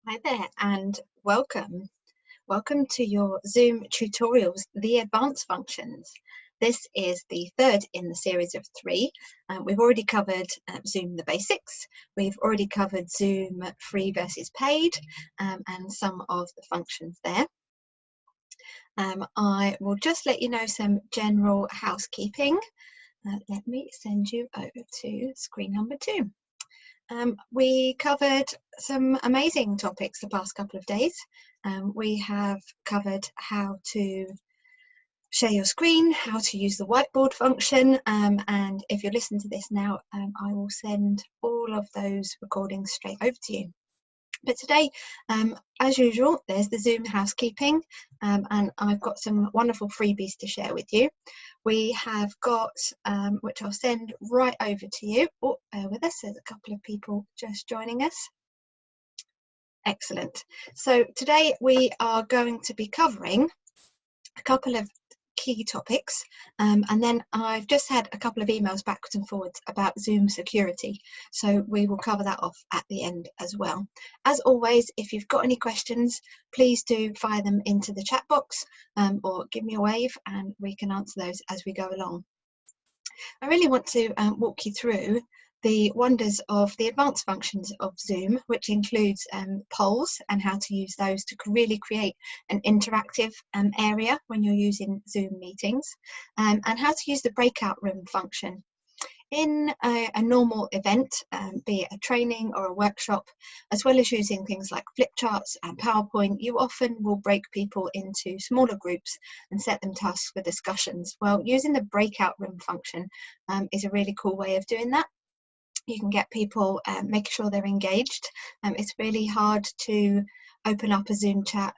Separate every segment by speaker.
Speaker 1: Hi there and welcome. Welcome to your Zoom tutorials, the advanced functions. This is the third in the series of three. We've already covered Zoom the basics. We've already covered Zoom free versus paid and some of the functions there. I will just let you know some general housekeeping. Let me send you over to screen number 2. We covered some amazing topics the past couple of days. We have covered how to share your screen, how to use the whiteboard function, and if you're listening to this now, I will send all of those recordings straight over to you. But today, as usual, there's the Zoom housekeeping, and I've got some wonderful freebies to share with you. We have got, which I'll send right over to you. Oh, bear with us, there's a couple of people just joining us. Excellent. So today we are going to be covering a couple of key topics, and then I've just had a couple of emails backwards and forwards about Zoom security, so we will cover that off at the end as well. As always, if you've got any questions, please do fire them into the chat box or give me a wave and we can answer those as we go along. I really want to walk you through the wonders of the advanced functions of Zoom, which includes polls and how to use those to really create an interactive area when you're using Zoom meetings, and how to use the breakout room function. In a normal event, be it a training or a workshop, as well as using things like flip charts and PowerPoint, you often will break people into smaller groups and set them tasks for discussions. Well, using the breakout room function is a really cool way of doing that. You can get people, making sure they're engaged. It's really hard to open up a Zoom chat,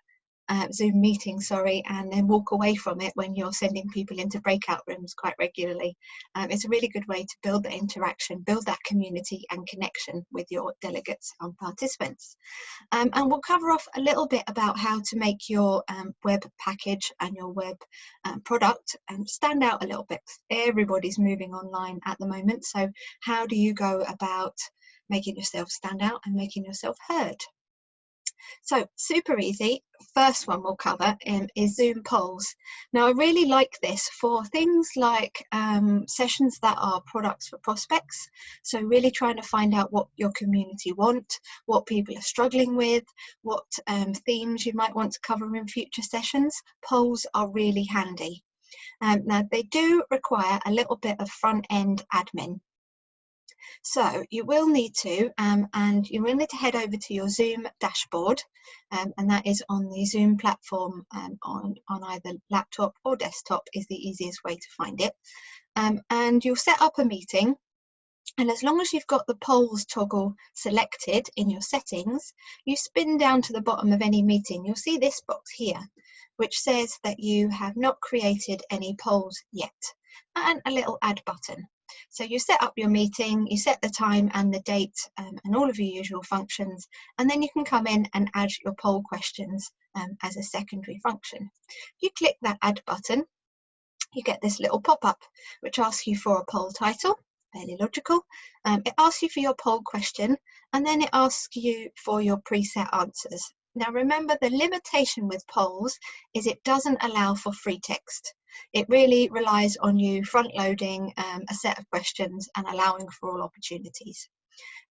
Speaker 1: Zoom meeting, and then walk away from it when you're sending people into breakout rooms quite regularly. It's a really good way to build the interaction, build that community and connection with your delegates and participants. And we'll cover off a little bit about how to make your web package and your web product stand out a little bit. Everybody's moving online at the moment, so how do you go about making yourself stand out and making yourself heard? So super easy. First one we'll cover is Zoom polls. Now I really like this for things like sessions that are products for prospects. So really trying to find out what your community want, what people are struggling with, what themes you might want to cover in future sessions. Polls are really handy. Now they do require a little bit of front end admin. So you will need to, head over to your Zoom dashboard, and that is on the Zoom platform on either laptop or desktop is the easiest way to find it. And you'll set up a meeting, and as long as you've got the polls toggle selected in your settings, you spin down to the bottom of any meeting. You'll see this box here, which says that you have not created any polls yet, and a little add button. So you set up your meeting, you set the time and the date and all of your usual functions, and then you can come in and add your poll questions as a secondary function. You click that add button, you get this little pop-up which asks you for a poll title, fairly logical. It asks you for your poll question, and then it asks you for your preset answers. Now remember, the limitation with polls is it doesn't allow for free text. It really relies on you front-loading a set of questions and allowing for all opportunities.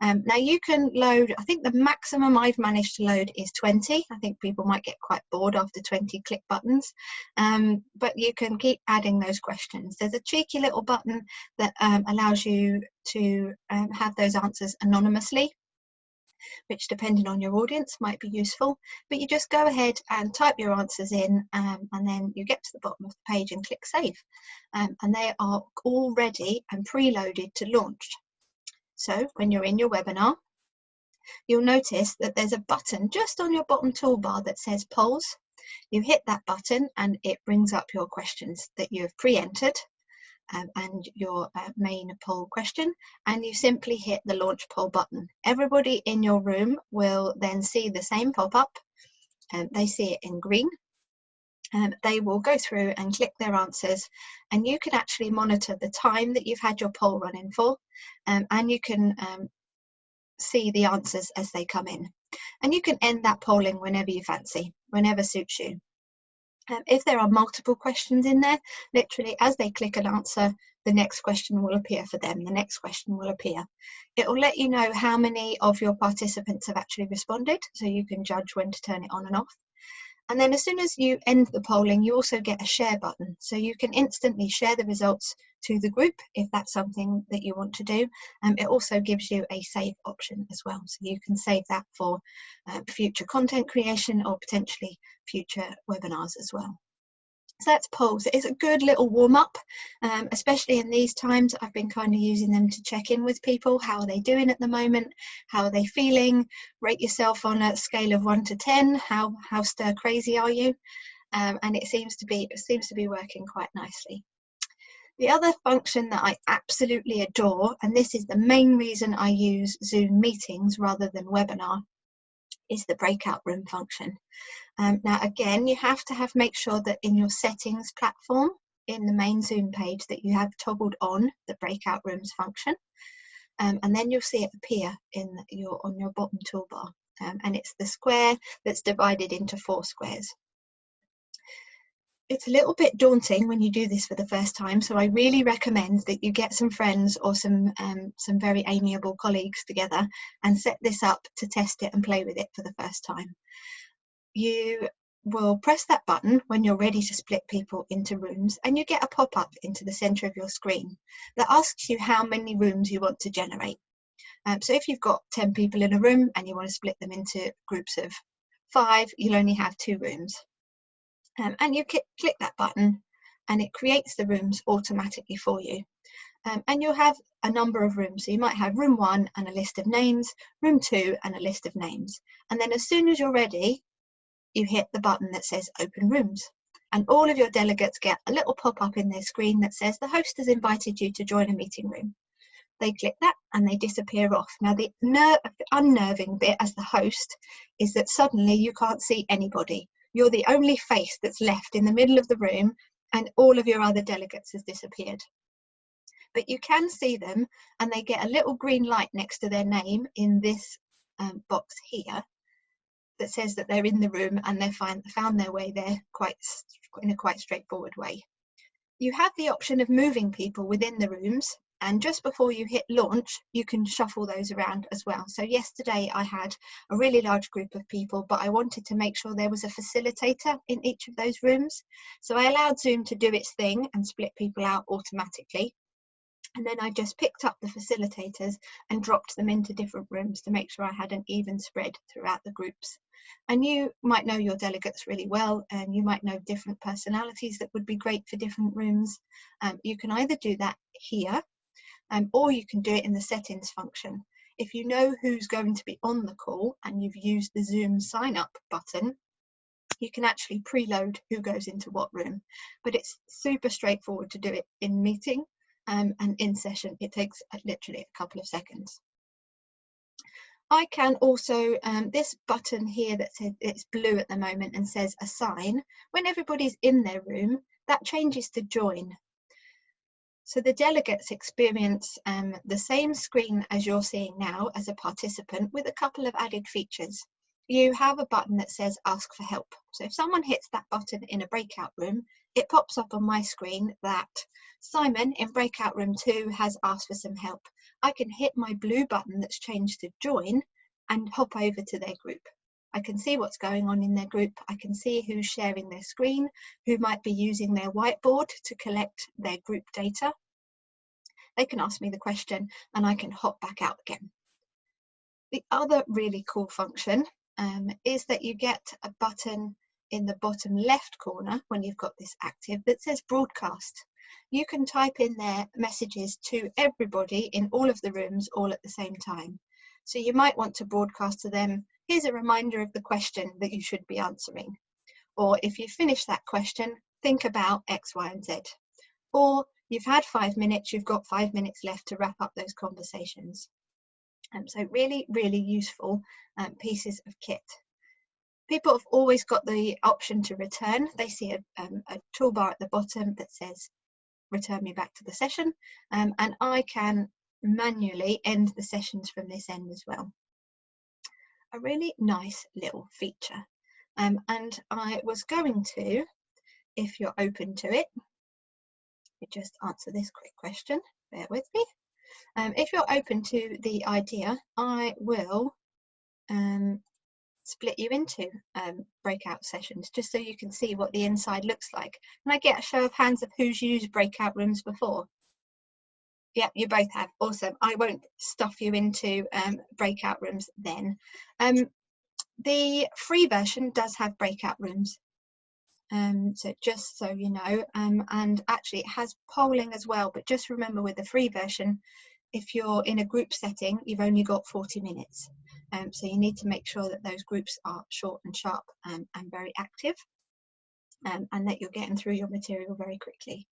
Speaker 1: Now you can load, I think the maximum I've managed to load is 20. I think people might get quite bored after 20 click buttons, but you can keep adding those questions. There's a cheeky little button that allows you to have those answers anonymously, which depending on your audience might be useful, but you just go ahead and type your answers in, and then you get to the bottom of the page and click save, and they are all ready and preloaded to launch. So when you're in your webinar, you'll notice that there's a button just on your bottom toolbar that says polls. You hit that button and it brings up your questions that you have pre-entered and your main poll question, and you simply hit the launch poll button. Everybody in your room will then see the same pop-up, and they see it in green. They will go through and click their answers, and you can actually monitor the time that you've had your poll running for, and you can see the answers as they come in. And you can end that polling whenever you fancy, whenever suits you. If there are multiple questions in there, literally as they click an answer, the next question will appear for them, the next question will appear. It will let you know how many of your participants have actually responded, so you can judge when to turn it on and off. And then as soon as you end the polling, you also get a share button. So you can instantly share the results to the group if that's something that you want to do. It also gives you a save option as well. So you can save that for future content creation or potentially future webinars as well. So that's polls. It's a good little warm up, especially in these times. I've been kind of using them to check in with people. How are they doing at the moment? How are they feeling? Rate yourself on a scale of 1 to 10. How stir crazy are you? And it seems to be working quite nicely. The other function that I absolutely adore, and this is the main reason I use Zoom meetings rather than webinar, is the breakout room function. Now again, you have to make sure that in your settings platform in the main Zoom page that you have toggled on the breakout rooms function, and then you'll see it appear on your bottom toolbar, and it's the square that's divided into 4 squares. It's a little bit daunting when you do this for the first time, so I really recommend that you get some friends or some very amiable colleagues together and set this up to test it and play with it for the first time. You will press that button when you're ready to split people into rooms, and you get a pop-up into the center of your screen that asks you how many rooms you want to generate. So if you've got 10 people in a room and you want to split them into groups of 5, you'll only have 2 rooms. And you click that button and it creates the rooms automatically for you. And you'll have a number of rooms. So you might have room 1 and a list of names, room 2 and a list of names. And then as soon as you're ready, you hit the button that says open rooms. And all of your delegates get a little pop-up in their screen that says the host has invited you to join a meeting room. They click that and they disappear off. Now the unnerving bit as the host is that suddenly you can't see anybody. You're the only face that's left in the middle of the room and all of your other delegates has disappeared. But you can see them and they get a little green light next to their name in this box here that says that they're in the room and they've found their way there in a quite straightforward way. You have the option of moving people within the rooms, and just before you hit launch, you can shuffle those around as well. So yesterday I had a really large group of people, but I wanted to make sure there was a facilitator in each of those rooms. So I allowed Zoom to do its thing and split people out automatically. And then I just picked up the facilitators and dropped them into different rooms to make sure I had an even spread throughout the groups. And you might know your delegates really well, and you might know different personalities that would be great for different rooms. You can either do that here, or you can do it in the settings function. If you know who's going to be on the call and you've used the Zoom sign up button, you can actually preload who goes into what room. But it's super straightforward to do it in meeting. And in session, it takes literally a couple of seconds. I can also, this button here that says it's blue at the moment and says assign, when everybody's in their room, that changes to join. So the delegates experience the same screen as you're seeing now as a participant with a couple of added features. You have a button that says ask for help. So if someone hits that button in a breakout room, it pops up on my screen that Simon in breakout room 2 has asked for some help. I can hit my blue button that's changed to join and hop over to their group. I can see what's going on in their group. I can see who's sharing their screen, who might be using their whiteboard to collect their group data. They can ask me the question and I can hop back out again. The other really cool function is that you get a button in the bottom left corner when you've got this active that says broadcast. You can type in their messages to everybody in all of the rooms all at the same time. So you might want to broadcast to them, here's a reminder of the question that you should be answering. Or if you finish that question, think about X, Y, and Z. Or you've had 5 minutes, you've got 5 minutes left to wrap up those conversations. So really, really useful pieces of kit. People have always got the option to return. They see a toolbar at the bottom that says return me back to the session, and I can manually end the sessions from this end as well. a really nice little feature. And I was going to, if you're open to it, just answer this quick question, bear with me. If you're open to the idea, I will split you into breakout sessions just so you can see what the inside looks like. Can I get a show of hands of who's used breakout rooms before? Yeah, you both have. Awesome. I won't stuff you into breakout rooms then. The free version does have breakout rooms. So just so you know, and actually it has polling as well, but just remember with the free version, if you're in a group setting, you've only got 40 minutes. So you need to make sure that those groups are short and sharp and very active, and that you're getting through your material very quickly.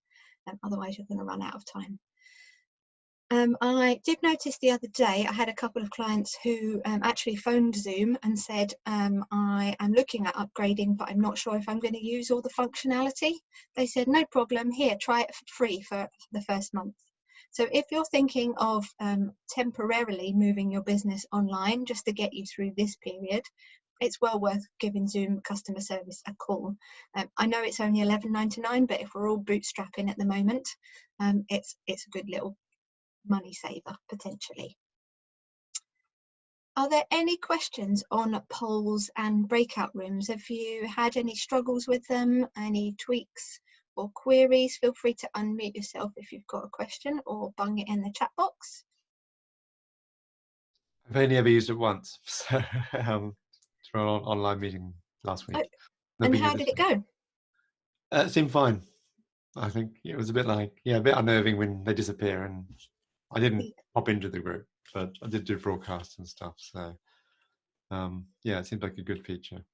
Speaker 1: Otherwise you're going to run out of time. I did notice the other day, I had a couple of clients who actually phoned Zoom and said, I am looking at upgrading, but I'm not sure if I'm going to use all the functionality. They said, no problem, here, try it for free for the first month. So if you're thinking of temporarily moving your business online just to get you through this period, it's well worth giving Zoom customer service a call. I know it's only $11.99, but if we're all bootstrapping at the moment, it's a good little money saver potentially. Are there any questions on polls and breakout rooms? Have you had any struggles with them, any tweaks or queries? Feel free to unmute yourself if you've got a question or bung it in the chat box.
Speaker 2: I've only ever used it once, so for an online meeting last week.
Speaker 1: And how did it go?
Speaker 2: It seemed fine. I think it was a bit like, yeah, a bit unnerving when they disappear, and I didn't pop into the group, but I did do broadcasts and stuff. So yeah, it seems like a good feature.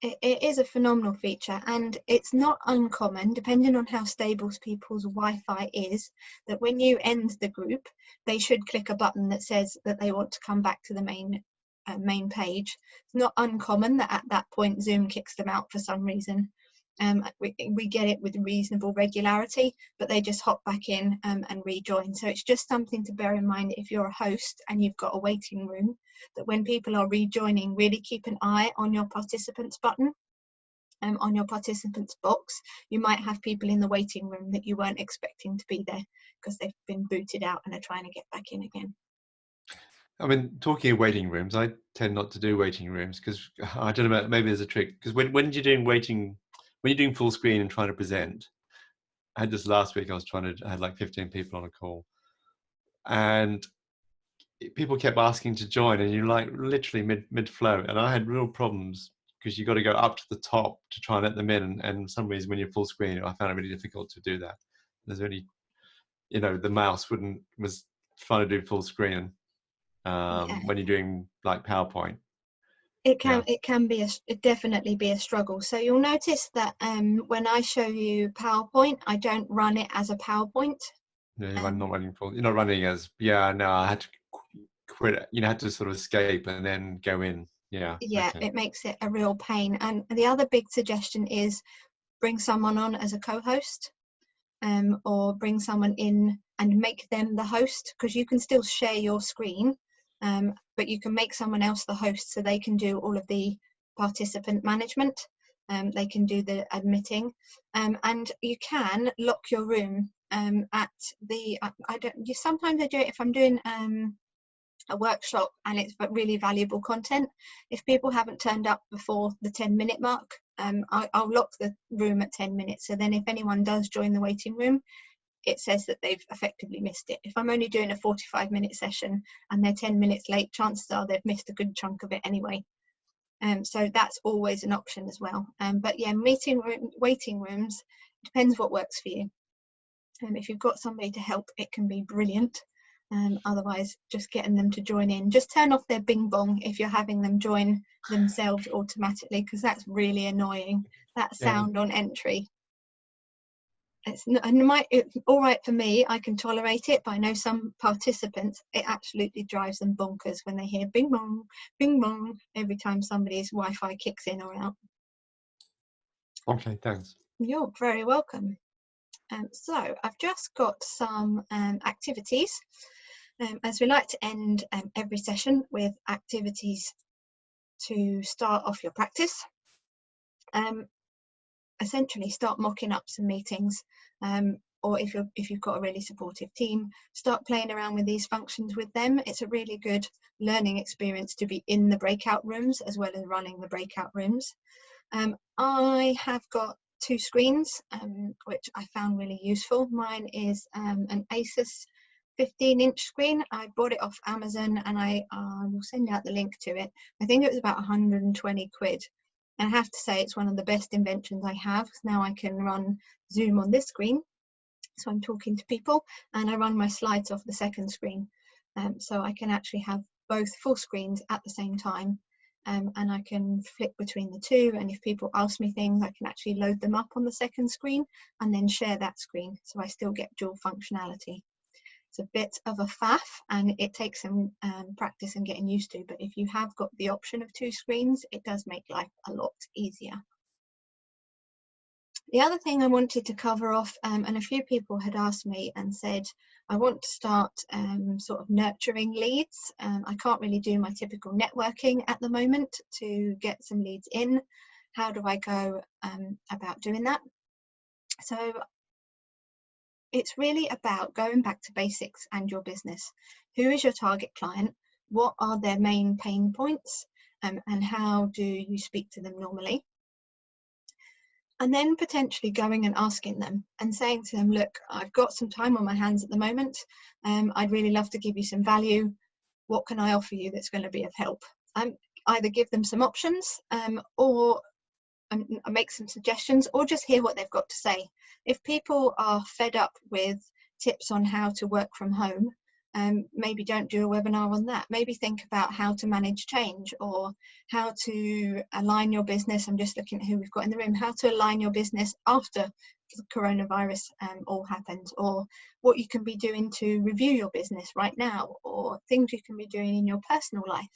Speaker 1: It is a phenomenal feature, and it's not uncommon, depending on how stable people's Wi-Fi is, that when you end the group, they should click a button that says that they want to come back to the main page. It's not uncommon that at that point Zoom kicks them out for some reason. We get it with reasonable regularity, but they just hop back in and rejoin. So it's just something to bear in mind if you're a host and you've got a waiting room, that when people are rejoining, really keep an eye on your participants button, on your participants box. You might have people in the waiting room that you weren't expecting to be there because they've been booted out and are trying to get back in again.
Speaker 2: I mean, talking of waiting rooms, I tend not to do waiting rooms because I don't know, maybe there's a trick. Because when you're doing when you're doing full screen and trying to present, I had this last week. I had like 15 people on a call, and people kept asking to join, and you're like literally mid flow, and I had real problems because you got to go up to the top to try and let them in, and for some reason when you're full screen, I found it really difficult to do that. There's only, the mouse was trying to do full screen when you're doing like PowerPoint.
Speaker 1: It can be definitely be a struggle. So you'll notice that when I show you PowerPoint, I don't run it as a PowerPoint.
Speaker 2: No, you're not running full. You're not running as. Yeah, no, I had to quit. Had to sort of escape and then go in. Yeah.
Speaker 1: Yeah,
Speaker 2: okay.
Speaker 1: It makes it a real pain. And the other big suggestion is bring someone on as a co-host, or bring someone in and make them the host, because you can still share your screen. But you can make someone else the host so they can do all of the participant management. They can do the admitting, and you can lock your room at the. Sometimes I do it if I'm doing a workshop and it's really valuable content. If people haven't turned up before the 10-minute mark, I'll lock the room at 10 minutes. So then if anyone does join the waiting room, it says that they've effectively missed it. If I'm only doing a 45-minute session and they're 10 minutes late, chances are they've missed a good chunk of it anyway. So that's always an option as well. But yeah, waiting rooms, depends what works for you. If you've got somebody to help, it can be brilliant. Otherwise, just getting them to join in. Just turn off their bing bong if you're having them join themselves automatically, because that's really annoying. That sound on entry. It's all right for me, I can tolerate it, but I know some participants, it absolutely drives them bonkers when they hear bing bong every time somebody's Wi-Fi kicks in or out.
Speaker 2: Okay, thanks.
Speaker 1: You're very welcome. So I've just got some activities, as we like to end every session with activities to start off your practice. Essentially start mocking up some meetings, or if you've got a really supportive team, start playing around with these functions with them. It's a really good learning experience to be in the breakout rooms as well as running the breakout rooms. I have got 2 screens, which I found really useful. Mine is an Asus 15-inch screen. I bought it off Amazon, and I will send out the link to it. I think it was about 120 quid. And I have to say it's one of the best inventions I have. Now I can run Zoom on this screen, so I'm talking to people, and I run my slides off the second screen. So I can actually have both full screens at the same time, and I can flick between the two, and if people ask me things, I can actually load them up on the second screen and then share that screen, so I still get dual functionality. It's a bit of a faff, and it takes some practice and getting used to, but if you have got the option of 2 screens, it does make life a lot easier. The other thing I wanted to cover off, and a few people had asked me and said, I want to start sort of nurturing leads. I can't really do my typical networking at the moment to get some leads in. How do I go about doing that? So it's really about going back to basics and your business. Who is your target client? What are their main pain points? And how do you speak to them normally? And then potentially going and asking them and saying to them, look, I've got some time on my hands at the moment. I'd really love to give you some value. What can I offer you that's going to be of help? Either give them some options or make some suggestions, or just hear what they've got to say. If people are fed up with tips on how to work from home, maybe don't do a webinar on that. Maybe think about how to manage change, or how to align your business. I'm just looking at who we've got in the room. How to align your business after the coronavirus all happened, or what you can be doing to review your business right now, or things you can be doing in your personal life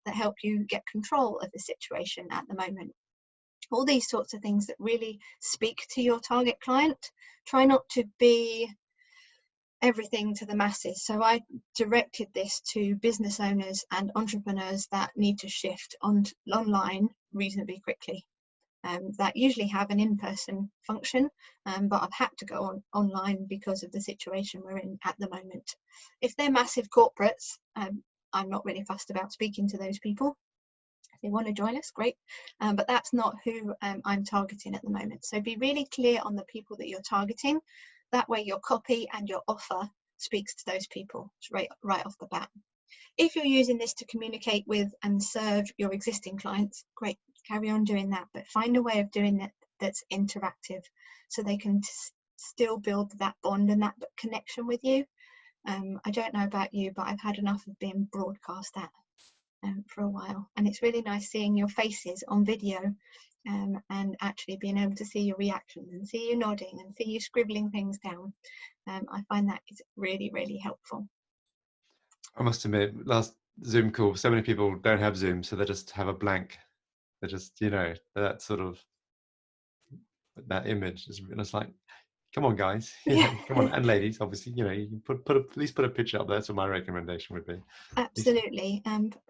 Speaker 1: that help you get control of the situation at the moment. All these sorts of things that really speak to your target client. Try not to be everything to the masses. So I directed this to business owners and entrepreneurs that need to shift online reasonably quickly. That usually have an in-person function, but I've had to go online because of the situation we're in at the moment. If they're massive corporates, I'm not really fussed about speaking to those people. If they want to join us, great, but that's not who I'm targeting at the moment. So be really clear on the people that you're targeting. That way your copy and your offer speaks to those people right off the bat. If you're using this to communicate with and serve your existing clients, great, carry on doing that, but find a way of doing it that's interactive so they can still build that bond and that connection with you. I don't know about you, but I've had enough of being broadcast at for a while, and it's really nice seeing your faces on video and actually being able to see your reactions and see you nodding and see you scribbling things down. I find that is really, really helpful.
Speaker 2: I must admit, last Zoom call, so many people don't have Zoom, so they just have a blank. They just, that sort of, that image is, and it's like, come on, guys, come on, and ladies, obviously, you can at least put a picture up. That's what my recommendation would be.
Speaker 1: Absolutely.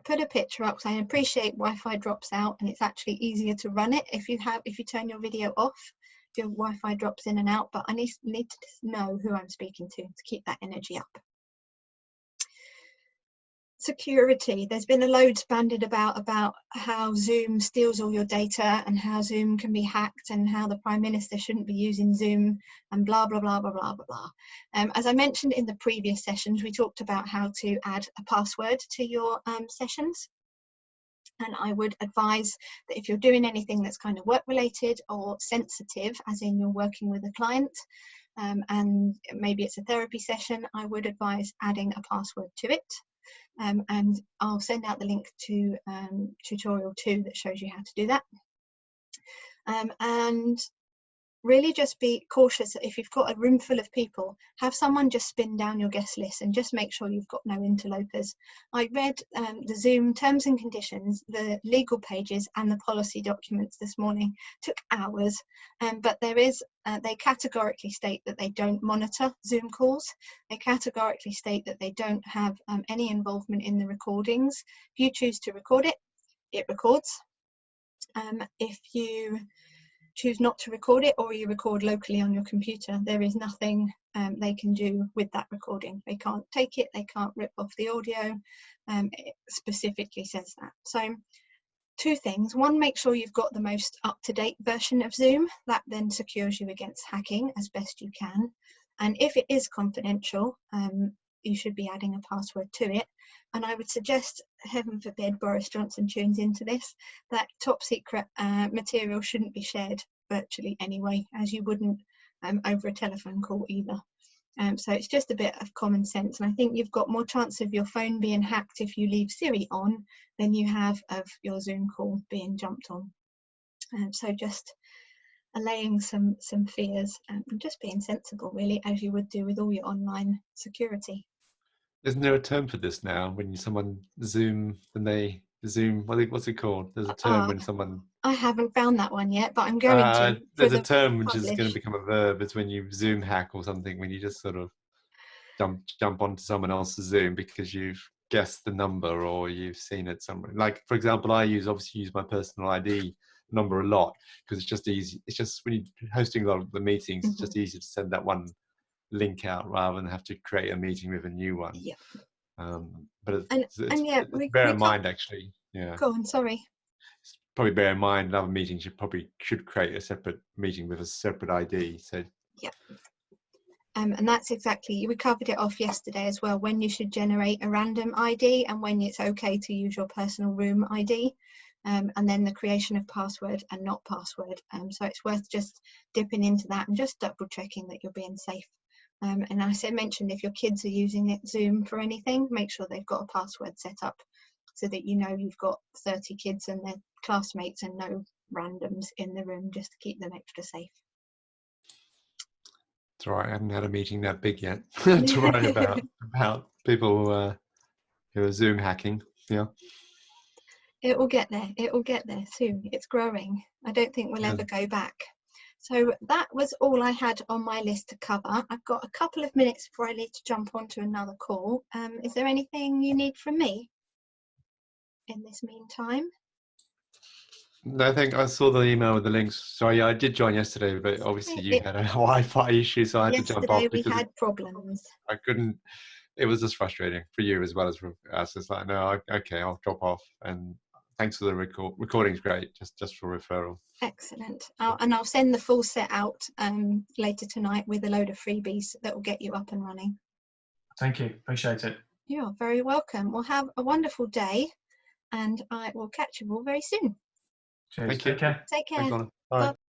Speaker 1: Put a picture up. So I appreciate Wi-Fi drops out, and it's actually easier to run it if you turn your video off. Your Wi-Fi drops in and out, but I need to know who I'm speaking to keep that energy up. Security. There's been a load bandied about how Zoom steals all your data and how Zoom can be hacked and how the Prime Minister shouldn't be using Zoom and blah, blah, blah, blah, blah, blah, blah. As I mentioned in the previous sessions, we talked about how to add a password to your sessions. And I would advise that if you're doing anything that's kind of work related or sensitive, as in you're working with a client, and maybe it's a therapy session, I would advise adding a password to it. And I'll send out the link to tutorial 2 that shows you how to do that. And really just be cautious that if you've got a room full of people, have someone just spin down your guest list and just make sure you've got no interlopers. I read the Zoom terms and conditions, the legal pages and the policy documents this morning. Took hours, but they categorically state that they don't monitor Zoom calls. They categorically state that they don't have any involvement in the recordings. If you choose to record it, it records. If you choose not to record it, or you record locally on your computer, there is nothing they can do with that recording. They can't take it, they can't rip off the audio. It specifically says that. So 2 things. One, make sure you've got the most up-to-date version of Zoom. That then secures you against hacking as best you can. And if it is confidential, you should be adding a password to it. And I would suggest, heaven forbid Boris Johnson tunes into this, that top secret material shouldn't be shared virtually anyway, as you wouldn't over a telephone call either. So it's just a bit of common sense, and I think you've got more chance of your phone being hacked if you leave Siri on than you have of your Zoom call being jumped on. So just allaying some fears and just being sensible, really, as you would do with all your online security.
Speaker 2: Isn't there a term for this now? When someone Zoom, when they Zoom, what's it called? There's a term when someone.
Speaker 1: I haven't found that one yet, but I'm going to.
Speaker 2: There's a term which is going to become a verb. It's when you Zoom hack or something, when you just sort of jump onto someone else's Zoom because you've guessed the number or you've seen it somewhere. Like, for example, I obviously use my personal ID number a lot because it's just easy. It's just when you're hosting a lot of the meetings, it's just easy to send that one link out rather than have to create a meeting with a new one.
Speaker 1: Yeah.
Speaker 2: But
Speaker 1: yeah,
Speaker 2: bear in mind, actually. Yeah.
Speaker 1: Go on, sorry.
Speaker 2: Probably bear in mind another meeting should create a separate meeting with a separate ID. So
Speaker 1: yeah. And that's exactly, we covered it off yesterday as well, when you should generate a random ID and when it's okay to use your personal room ID, and then the creation of password and not password. So it's worth just dipping into that and just double checking that you're being safe. And I mentioned if your kids are using Zoom for anything, make sure they've got a password set up so that you know you've got 30 kids and their classmates and no randoms in the room, just to keep them extra safe.
Speaker 2: It's all right, I haven't had a meeting that big yet to worry about people who are Zoom hacking. Yeah.
Speaker 1: It will get there. It will get there soon. It's growing. I don't think we'll ever go back. So that was all I had on my list to cover. I've got a couple of minutes before I need to jump onto another call. Is there anything you need from me in this meantime?
Speaker 2: No, I think I saw the email with the links. Sorry, I did join yesterday, but obviously you had a Wi-Fi issue, so I had to jump off.
Speaker 1: Yesterday we had problems.
Speaker 2: I couldn't. It was just frustrating for you as well as for us. It's like, no, okay, I'll drop off. And thanks for the recording's great, just for referral.
Speaker 1: Excellent. And I'll send the full set out later tonight with a load of freebies that will get you up and running.
Speaker 3: Thank you. Appreciate it.
Speaker 1: You're very welcome. Well, have a wonderful day, and I will catch you all very soon.
Speaker 3: Cheers. Take care.
Speaker 1: Take care.
Speaker 2: Thanks, Lorna. Bye. Bye.